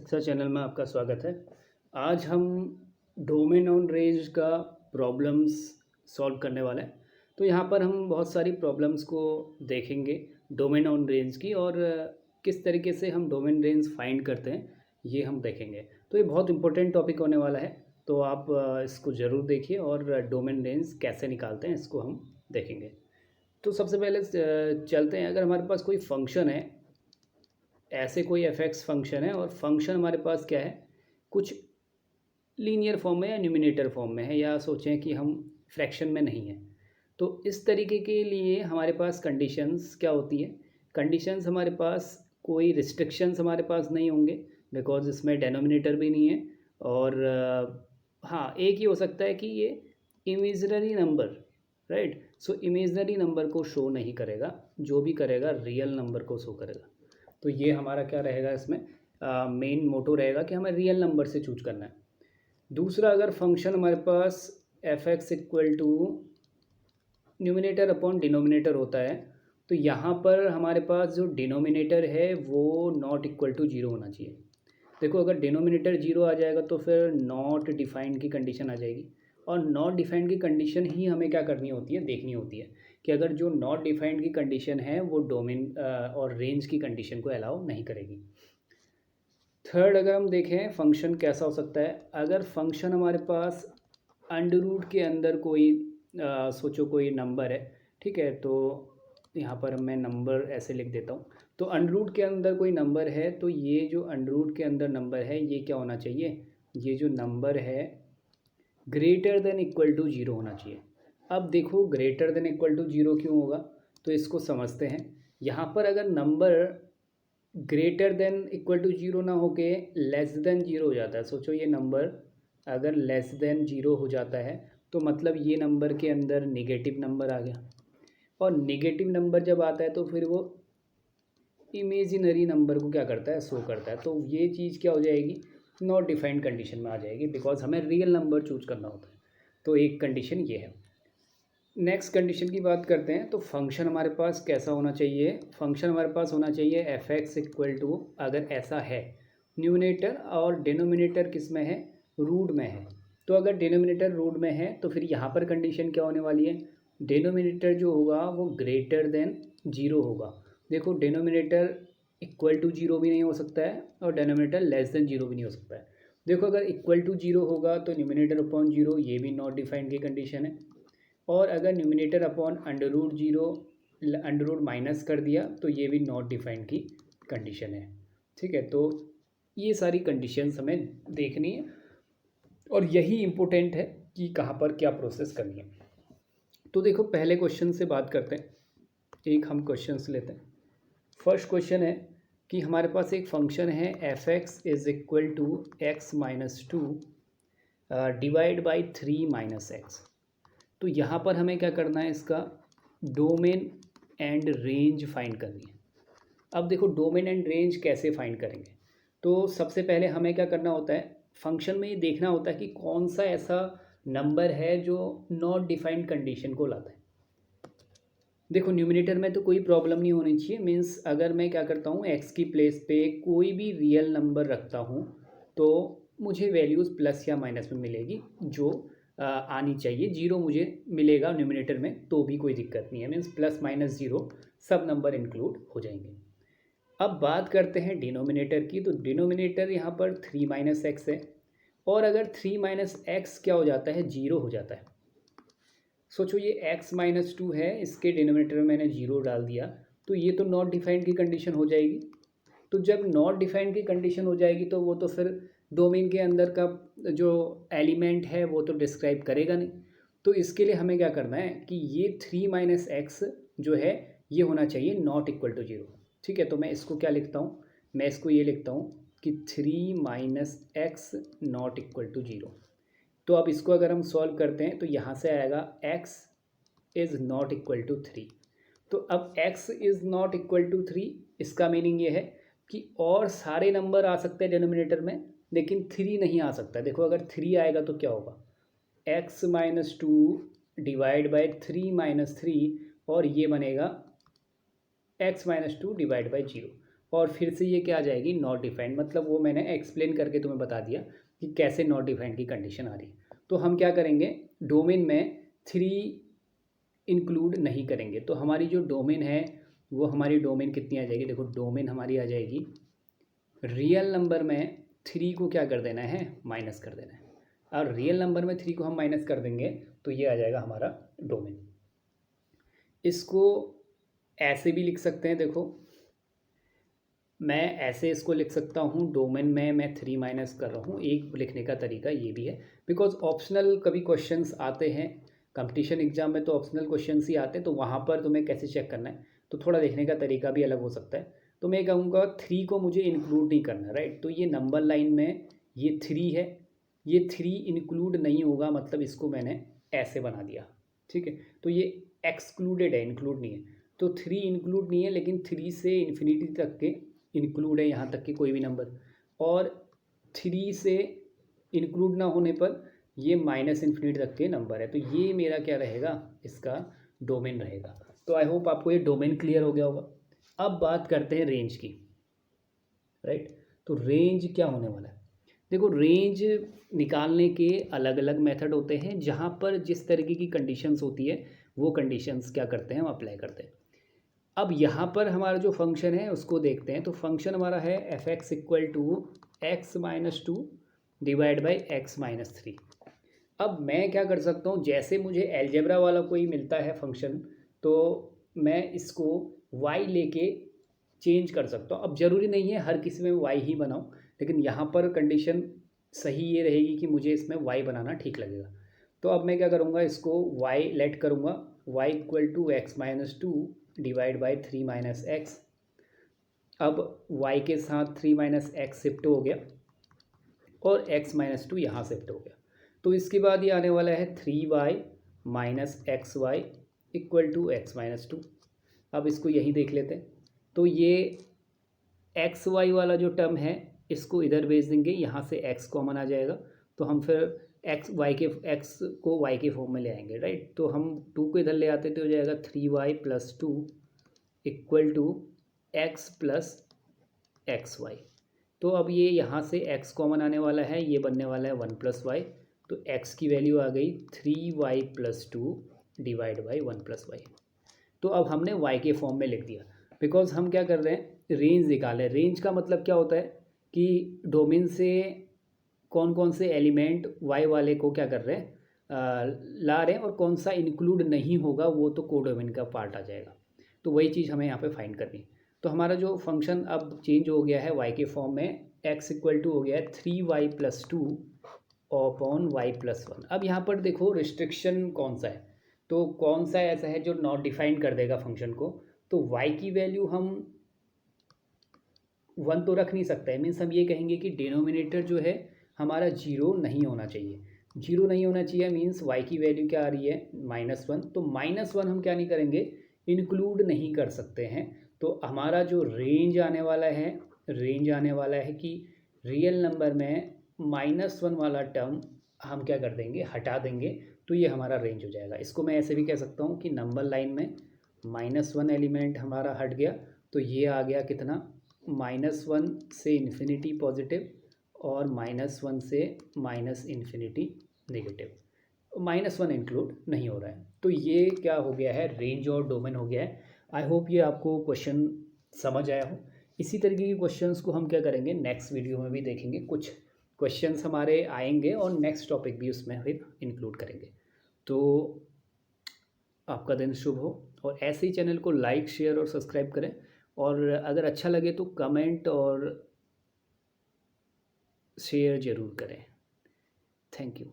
शिक्षा चैनल में आपका स्वागत है। आज हम डोमेन ऑन रेंज का प्रॉब्लम्स सॉल्व करने वाले हैं। तो यहाँ पर हम बहुत सारी प्रॉब्लम्स को देखेंगे डोमेन ऑन रेंज की, और किस तरीके से हम डोमेन रेंज फाइंड करते हैं ये हम देखेंगे। तो ये बहुत इंपॉर्टेंट टॉपिक होने वाला है, तो आप इसको ज़रूर देखिए और डोमेन रेंज कैसे निकालते हैं इसको हम देखेंगे। तो सबसे पहले चलते हैं। अगर हमारे पास कोई फंक्शन है, ऐसे कोई एफ फंक्शन है और फंक्शन हमारे पास क्या है, कुछ लीनियर फॉर्म में या न्यूमिनेटर फॉर्म में है, या सोचें कि हम फ्रैक्शन में नहीं है। तो इस तरीके के लिए हमारे पास कंडीशंस क्या होती है, कंडीशंस हमारे पास कोई रिस्ट्रिक्शंस हमारे पास नहीं होंगे, बिकॉज इसमें डेनोमिनेटर भी नहीं है। और हाँ, एक ही हो सकता है कि ये इमेजिनरी नंबर, राइट। सो इमेजिनरी नंबर को शो नहीं करेगा, जो भी करेगा रियल नंबर को शो करेगा। तो ये हमारा क्या रहेगा, इसमें मेन मोटो रहेगा कि हमें रियल नंबर से चूज करना है। दूसरा, अगर फंक्शन हमारे पास F X equal to numerator upon denominator होता है, तो यहाँ पर हमारे पास जो डिनोमिनेटर है वो नॉट इक्वल टू जीरो होना चाहिए। देखो, अगर डिनोमिनेटर जीरो आ जाएगा तो फिर नॉट डिफाइंड की कंडीशन आ जाएगी, और नॉट डिफाइंड की कंडीशन ही हमें क्या करनी होती है, देखनी होती है कि अगर जो नॉट डिफाइंड की कंडीशन है वो डोमेन और रेंज की कंडीशन को अलाउ नहीं करेगी। थर्ड, अगर हम देखें फंक्शन कैसा हो सकता है, अगर फंक्शन हमारे पास अंडर रूट के अंदर कोई सोचो कोई नंबर है, ठीक है। तो यहाँ पर मैं नंबर ऐसे लिख देता हूँ। तो अंडर रूट के अंदर कोई नंबर है, तो ये जो अंडर रूट के अंदर नंबर है ये क्या होना चाहिए, ये जो नंबर है greater than equal to zero होना चाहिए। अब देखो, greater than equal to zero क्यों होगा, तो इसको समझते हैं। यहाँ पर अगर number greater than equal to zero ना होके लेस देन जीरो हो जाता है, सोचो ये नंबर अगर लेस देन जीरो हो जाता है तो मतलब ये नंबर के अंदर नेगेटिव नंबर आ गया, और नेगेटिव नंबर जब आता है तो फिर वो इमेजिनरी नंबर को क्या करता है, शो करता है। तो ये चीज़ क्या हो जाएगी, नॉट डिफाइंड कंडीशन में आ जाएगी, बिकॉज हमें रियल नंबर चूज करना होता है। तो एक कंडीशन ये है। नेक्स्ट कंडीशन की बात करते हैं। तो फंक्शन हमारे पास कैसा होना चाहिए, फंक्शन हमारे पास होना चाहिए एफ एक्स इक्वल टू, अगर ऐसा है न्यूमिनेटर और डिनोमिनेटर किस में है, रूट में है। तो अगर डिनोमिनेटर रूट में है तो फिर यहाँ पर कंडीशन क्या होने वाली है, डिनोमिनेटर जो होगा वो ग्रेटर देन जीरो होगा। देखो, डिनोमिनेटर इक्वल टू जीरो भी नहीं हो सकता है और डिनोमिनेटर लेस देन जीरो भी नहीं हो सकता है। देखो, अगर इक्वल टू जीरो होगा तो न्यूमिनेटर अपॉन जीरो, ये भी नॉट डिफाइंड की कंडीशन है। और अगर numerator upon under root zero, under root minus कर दिया तो ये भी नॉट डिफाइंड की कंडीशन है, ठीक है। तो ये सारी कंडीशंस हमें देखनी है, और यही इम्पोर्टेंट है कि कहाँ पर क्या प्रोसेस करनी है। तो देखो, पहले क्वेश्चन से बात करते हैं। एक हम क्वेश्चन लेते हैं। फर्स्ट क्वेश्चन है कि हमारे पास एक फंक्शन है F X is equal to X minus two divide by three minus X. तो यहाँ पर हमें क्या करना है, इसका डोमेन एंड रेंज फाइंड करनी है। अब देखो, डोमेन एंड रेंज कैसे फाइंड करेंगे, तो सबसे पहले हमें क्या करना होता है, फंक्शन में ये देखना होता है कि कौन सा ऐसा नंबर है जो नॉट डिफाइंड कंडीशन को लाता है। देखो, न्यूमिनेटर में तो कोई प्रॉब्लम नहीं होनी चाहिए, मीन्स अगर मैं क्या करता हूँ एक्स की प्लेस पे कोई भी रियल नंबर रखता हूँ तो मुझे वैल्यूज़ प्लस या माइनस में मिलेगी, जो आनी चाहिए। जीरो मुझे मिलेगा न्यूमिनेटर में तो भी कोई दिक्कत नहीं है, मीन्स प्लस माइनस जीरो सब नंबर इंक्लूड हो जाएंगे। अब बात करते हैं डिनोमिनेटर की। तो डिनोमिनेटर यहाँ पर थ्री माइनस एक्स है, और अगर थ्री माइनस एक्स क्या हो जाता है, जीरो हो जाता है। सोचो, ये x माइनस टू है, इसके डिनोमिनेटर में मैंने जीरो डाल दिया, तो ये तो नॉट डिफाइंड की कंडीशन हो जाएगी। तो जब नॉट डिफाइंड की कंडीशन हो जाएगी तो वो तो फिर डोमेन के अंदर का जो एलिमेंट है वो तो डिस्क्राइब करेगा नहीं। तो इसके लिए हमें क्या करना है कि ये थ्री माइनस एक्स जो है ये होना चाहिए नॉट इक्वल टू जीरो, ठीक है। तो मैं इसको क्या लिखता हूँ, मैं इसको ये लिखता हूँ कि three minus X not equal to zero. तो अब इसको अगर हम सॉल्व करते हैं तो यहाँ से आएगा x is not equal to three. तो अब x is not equal to three, इसका मीनिंग ये है कि और सारे नंबर आ सकते हैं डिनोमिनेटर में, लेकिन थ्री नहीं आ सकता। देखो, अगर थ्री आएगा तो क्या होगा, x minus two divide by three minus three, और ये बनेगा x minus two divide by zero. और फिर से ये क्या आ जाएगी, नॉट डिफाइंड, मतलब वो मैंने एक्सप्लेन करके तुम्हें बता दिया कि कैसे नॉट डिफाइंड की कंडीशन आ रही है। तो हम क्या करेंगे, डोमेन में 3 इंक्लूड नहीं करेंगे। तो हमारी जो डोमेन है वो हमारी डोमेन कितनी आ जाएगी, देखो डोमेन हमारी आ जाएगी, रियल नंबर में 3 को क्या कर देना है, माइनस कर देना है। और रियल नंबर में 3 को हम माइनस कर देंगे तो ये आ जाएगा हमारा डोमेन। इसको ऐसे भी लिख सकते हैं, देखो मैं ऐसे इसको लिख सकता हूँ, डोमेन में मैं 3 माइनस कर रहा हूँ। एक लिखने का तरीका ये भी है, बिकॉज ऑप्शनल कभी क्वेश्चंस आते हैं कंपटीशन एग्जाम में, तो ऑप्शनल क्वेश्चंस ही आते हैं, तो वहाँ पर तुम्हें कैसे चेक करना है, तो थोड़ा लिखने का तरीका भी अलग हो सकता है। तो मैं कहूँगा 3 को मुझे इंक्लूड नहीं करना, राइट। तो ये नंबर लाइन में ये 3 है, ये 3 इंक्लूड नहीं होगा, मतलब इसको मैंने ऐसे बना दिया, ठीक है। तो ये एक्सक्लूडेड है, इंक्लूड नहीं है। तो 3 इंक्लूड नहीं है, लेकिन 3 से इन्फिनिटी तक के इंक्लूड है, यहाँ तक कि कोई भी नंबर। और 3 से इंक्लूड ना होने पर ये माइनस इन्फिनिटी तक के नंबर है। तो ये मेरा क्या रहेगा, इसका डोमेन रहेगा। तो आई होप आपको ये डोमेन क्लियर हो गया होगा। अब बात करते हैं रेंज की, राइट। तो रेंज क्या होने वाला है, देखो रेंज निकालने के अलग अलग मेथड होते हैं, जहाँ पर जिस तरीके की कंडीशंस होती है वो कंडीशंस क्या करते हैं, हम अप्लाई करते हैं। अब यहाँ पर हमारा जो फंक्शन है उसको देखते हैं। तो फंक्शन हमारा है F X equal to X minus 2 divide by X minus 3। अब मैं क्या कर सकता हूँ, जैसे मुझे एलजेब्रा वाला कोई मिलता है फंक्शन, तो मैं इसको y लेके चेंज कर सकता हूँ। अब ज़रूरी नहीं है हर किसी में y ही बनाऊँ, लेकिन यहाँ पर कंडीशन सही ये रहेगी कि मुझे इसमें y बनाना ठीक लगेगा। तो अब मैं क्या करूँगा, इसको y लेट करूँगा, y equal to X minus 2 divide by 3 minus X. अब y के साथ 3 माइनस एक्स शिफ्ट हो गया और x माइनस 2 यहाँ शिफ्ट हो गया। तो इसके बाद ये आने वाला है 3y minus X Y equal to X minus 2। अब इसको यहीं देख लेते हैं। तो ये एक्स वाई वाला जो टर्म है इसको इधर भेज देंगे, यहाँ से x कॉमन आ जाएगा, तो हम फिर x को y के फॉर्म में ले आएंगे, राइट। तो हम 2 को इधर ले आते तो हो जाएगा 3y plus 2 equal to x plus X Y. तो अब ये यहाँ से x कॉमन आने वाला है, ये बनने वाला है 1 प्लस वाई। तो x की वैल्यू आ गई 3y plus 2 divide by 1 plus Y. तो अब हमने y के फॉर्म में लिख दिया, बिकॉज हम क्या कर रहे हैं, रेंज निकालें। रेंज का मतलब क्या होता है कि डोमेन से कौन कौन से एलिमेंट y वाले को क्या कर रहे हैं, ला रहे हैं, और कौन सा इंक्लूड नहीं होगा वो तो कोडोमेन का पार्ट आ जाएगा। तो वही चीज़ हमें यहाँ पे फाइंड करनी है। तो हमारा जो फंक्शन अब चेंज हो गया है y के फॉर्म में, x इक्वल टू हो गया है 3y plus 2 upon y plus 1। अब यहाँ पर देखो रिस्ट्रिक्शन कौन सा है, तो कौन सा ऐसा है जो नॉट डिफाइन कर देगा फंक्शन को। तो y की वैल्यू हम 1 तो रख नहीं सकते हैं, मीन्स हम ये कहेंगे कि डिनोमिनेटर जो है हमारा 0 नहीं होना चाहिए। 0 नहीं होना चाहिए मीन्स y की वैल्यू क्या आ रही है, -1। तो -1 हम क्या नहीं करेंगे, इंक्लूड नहीं कर सकते हैं। तो हमारा जो रेंज आने वाला है, रेंज आने वाला है कि रियल नंबर में -1 वाला टर्म हम क्या कर देंगे, हटा देंगे। तो ये हमारा रेंज हो जाएगा। इसको मैं ऐसे भी कह सकता हूँ कि नंबर लाइन में -1 एलिमेंट हमारा हट गया, तो ये आ गया कितना, -1 से इन्फिनिटी पॉजिटिव और -1 से माइनस इन्फिनिटी नेगेटिव। -1 इंक्लूड नहीं हो रहा है। तो ये क्या हो गया है, रेंज और डोमेन हो गया है। आई होप ये आपको क्वेश्चन समझ आया हो। इसी तरीके के क्वेश्चंस को हम क्या करेंगे, नेक्स्ट वीडियो में भी देखेंगे। कुछ क्वेश्चंस हमारे आएंगे और नेक्स्ट टॉपिक भी उसमें फिर इंक्लूड करेंगे। तो आपका दिन शुभ हो, और ऐसे ही चैनल को लाइक, शेयर और सब्सक्राइब करें। और अगर अच्छा लगे तो कमेंट और शेयर ज़रूर करें। Thank you.